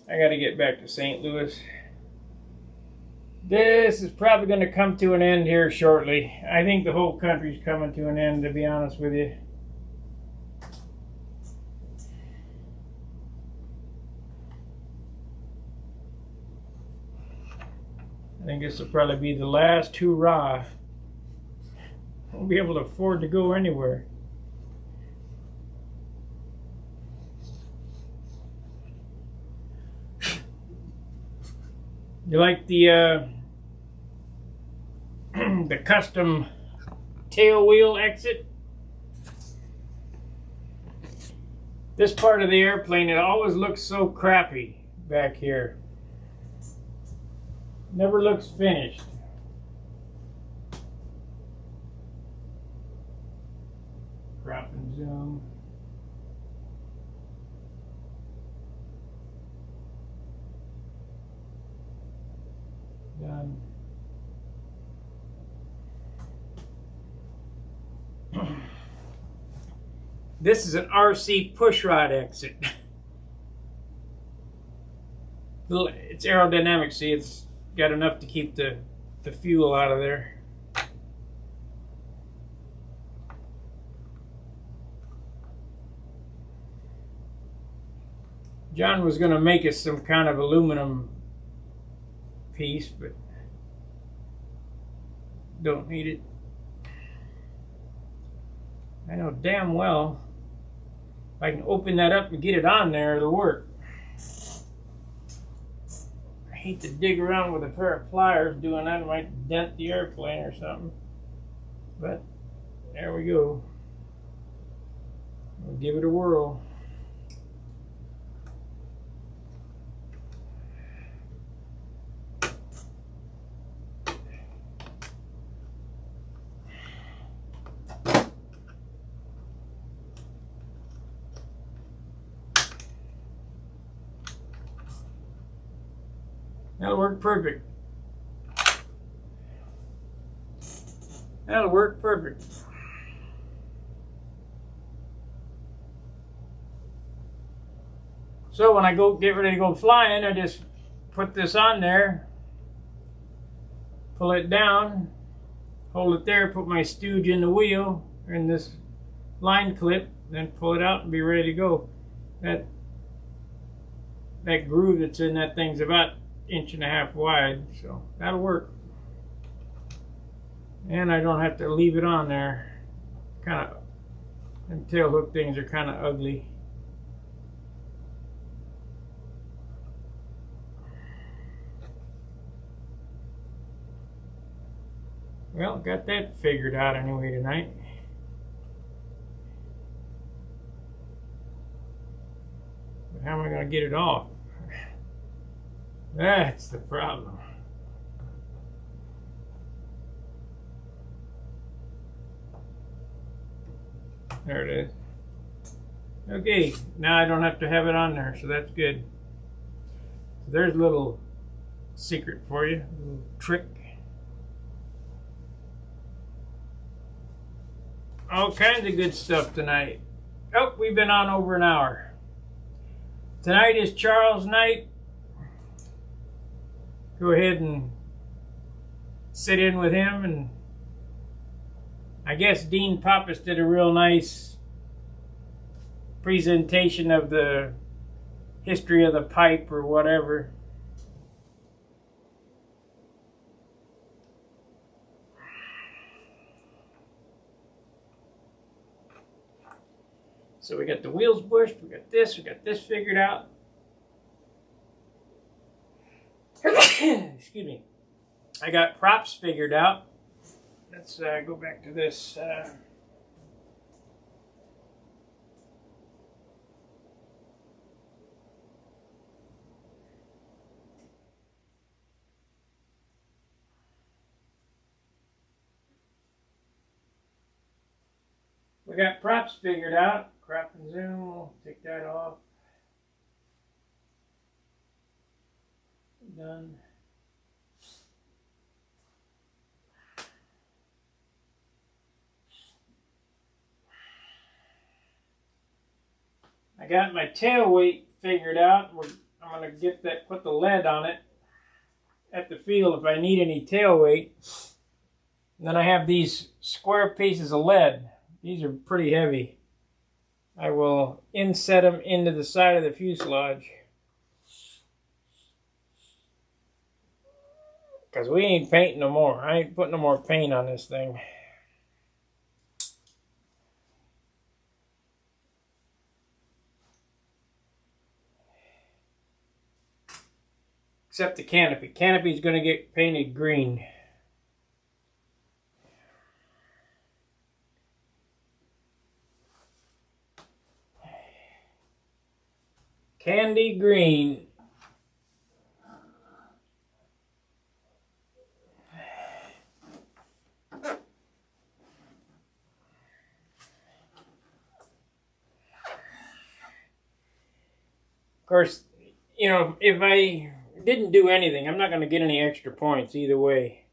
I got to get back to St. Louis. This is probably going to come to an end here shortly. I think the whole country's coming to an end, to be honest with you. I think this will probably be the last hurrah. Won't be able to afford to go anywhere. You like the the custom tail wheel exit? This part of the airplane, it always looks so crappy back here. Never looks finished. Crop and zoom. Done. This is an RC pushrod exit. It's aerodynamic, see, it's got enough to keep the fuel out of there. John was going to make us some kind of aluminum piece, but don't need it. I know damn well if I can open that up and get it on there, it'll work. I hate to dig around with a pair of pliers doing that. It might dent the airplane or something. But there we go. We'll give it a whirl. That'll work perfect. That'll work perfect. So when I go get ready to go flying, I just put this on there, pull it down, hold it there, put my stooge in the wheel, or in this line clip, then pull it out and be ready to go. That groove that's in that thing's about 1.5 inches wide, so that'll work. And I don't have to leave it on there. Kind of, them tail hook things are kind of ugly. Well, got that figured out anyway tonight. But how am I going to get it off? That's the problem. There it is. Okay, now I don't have to have it on there, so that's good. So there's a little secret for you, a little trick. All kinds of good stuff tonight. Oh, we've been on over an hour. Tonight is Charles' night. Go ahead and sit in with him, and I guess Dean Pappas did a real nice presentation of the history of the pipe or whatever. So we got the wheels bushed, we got this figured out. Excuse me. I got props figured out. Let's go back to this. We got props figured out. Crop and zoom, we'll take that off. Done. I got my tail weight figured out. I'm going to get that, put the lead on it at the field if I need any tail weight. And then I have these square pieces of lead. These are pretty heavy. I will inset them into the side of the fuselage. Because we ain't painting no more. I ain't putting no more paint on this thing. Except the canopy. Canopy's going to get painted green. Candy green. Of course, you know, if I didn't do anything, I'm not going to get any extra points either way.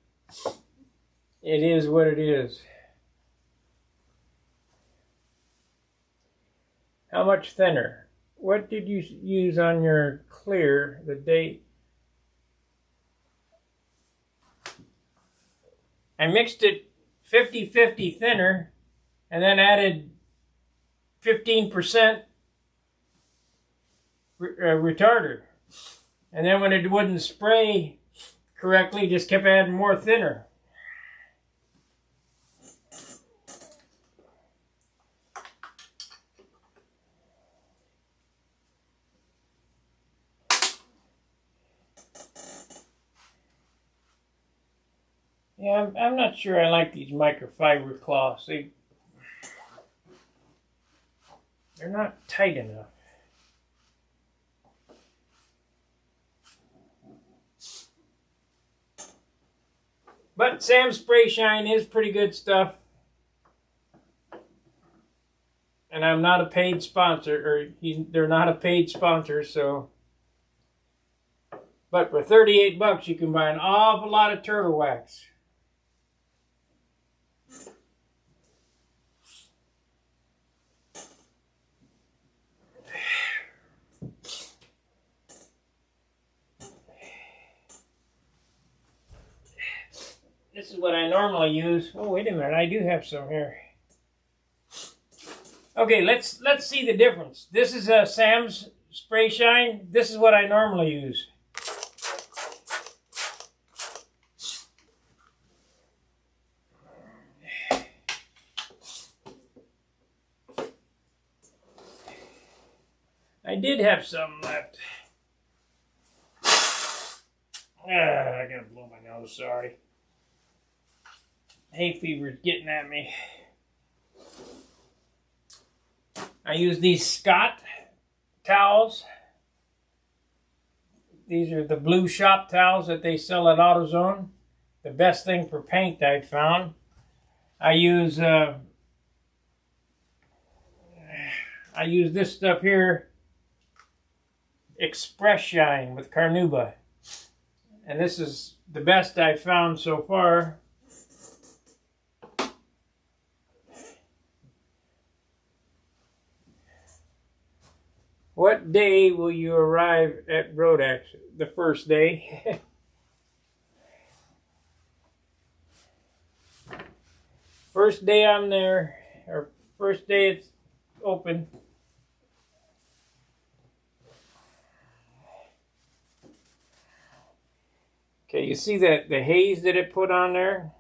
It is what it is. How much thinner? What did you use on your clear the date? I mixed it 50-50 thinner and then added 15% retarder. And then when it wouldn't spray correctly, just kept adding more thinner. Yeah, I'm not sure I like these microfiber cloths. They're not tight enough. But Sam's Spray Shine is pretty good stuff. And I'm not a paid sponsor, or they're not a paid sponsor, so. But for 38 bucks, you can buy an awful lot of turtle wax. This is what I normally use. Oh, wait a minute, I do have some here. Okay, let's see the difference. This is Sam's Spray Shine. This is what I normally use. I did have some left. I gotta blow my nose, sorry. Hay fever's getting at me. I use these Scott towels. These are the blue shop towels that they sell at AutoZone. The best thing for paint I've found. I use this stuff here, Express Shine with Carnauba. And this is the best I've found so far. What day will you arrive at Brodax? The first day. First day I'm there, or first day it's open. Okay, you see that the haze that it put on there?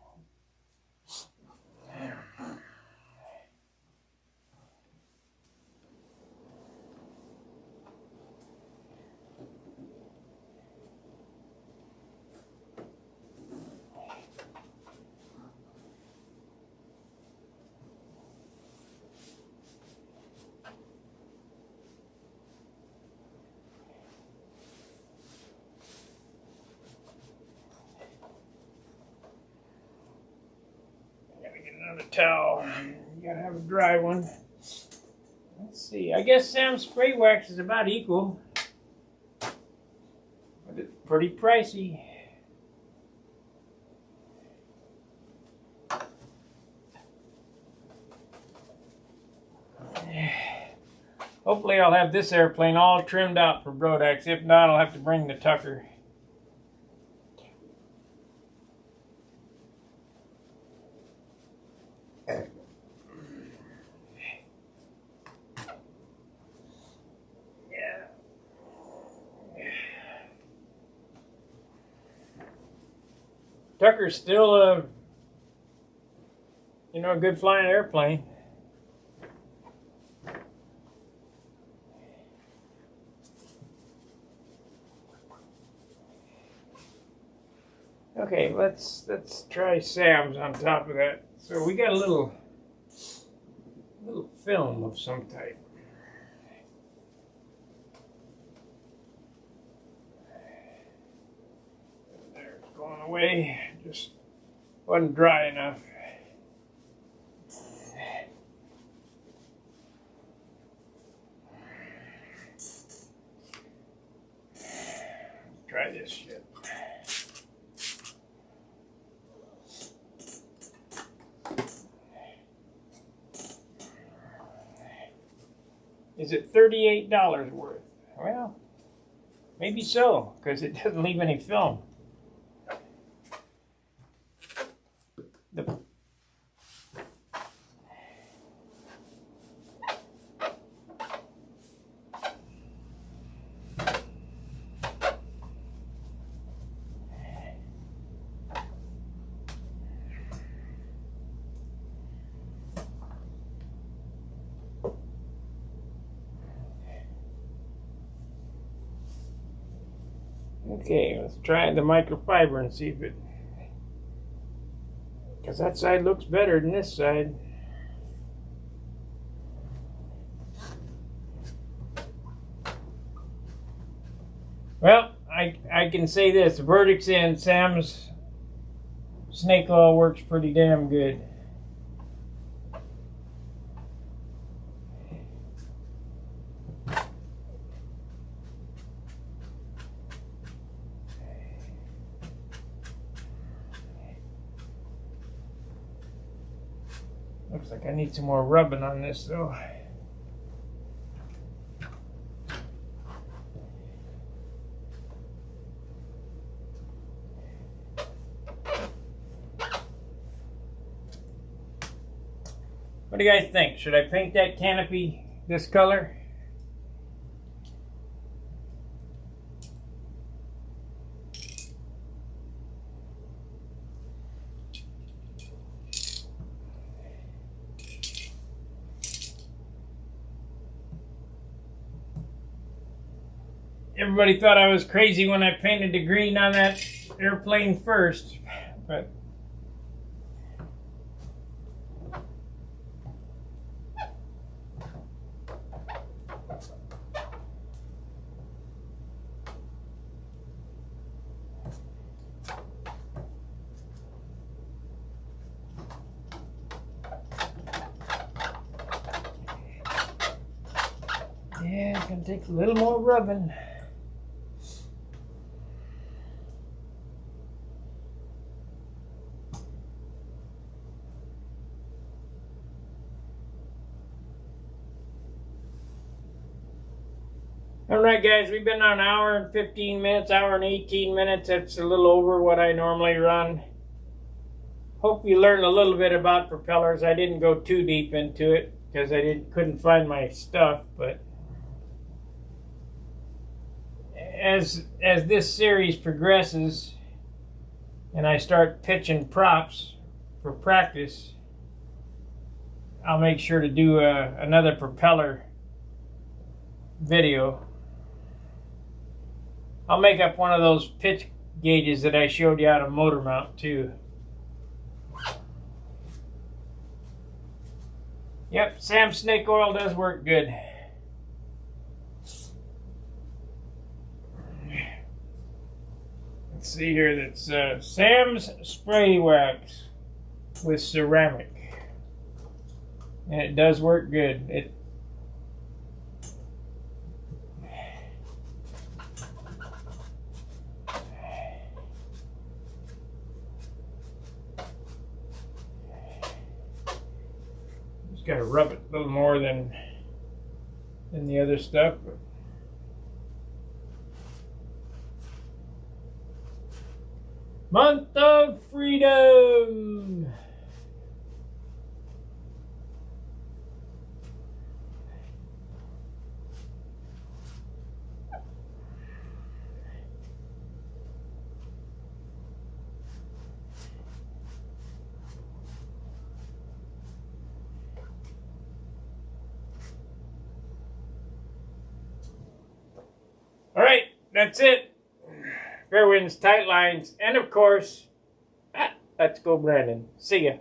Another towel. You gotta have a dry one. Let's see. I guess Sam's spray wax is about equal, but it's pretty pricey. Hopefully I'll have this airplane all trimmed out for Brodax. If not, I'll have to bring the Tucker. Tucker's still a, you know, a good flying airplane. Okay, let's try Sam's on top of that. So we got a little film of some type. There, it's going away. Just wasn't dry enough. Try this shit. Is it $38 worth? Well, maybe so, because it doesn't leave any film. Okay, let's try the microfiber and see if it, because that side looks better than this side. Well, I can say this, the verdict's in. Sam's snake oil works pretty damn good. Looks like I need some more rubbing on this though. What do you guys think? Should I paint that canopy this color? Everybody thought I was crazy when I painted the green on that airplane first, but yeah, it's gonna take a little more rubbing. Alright guys, we've been on an hour and 15 minutes, hour and 18 minutes. That's a little over what I normally run. Hope you learned a little bit about propellers. I didn't go too deep into it because I couldn't find my stuff, but as this series progresses and I start pitching props for practice, I'll make sure to do another propeller video. I'll make up one of those pitch gauges that I showed you out of motor mount too. Yep, Sam's snake oil does work good. Let's see here, that's Sam's spray wax with ceramic. And it does work good. Got to rub it a little more than the other stuff. Month of Freedom. That's it. Fair winds, tight lines, and of course, let's go Brandon. See ya.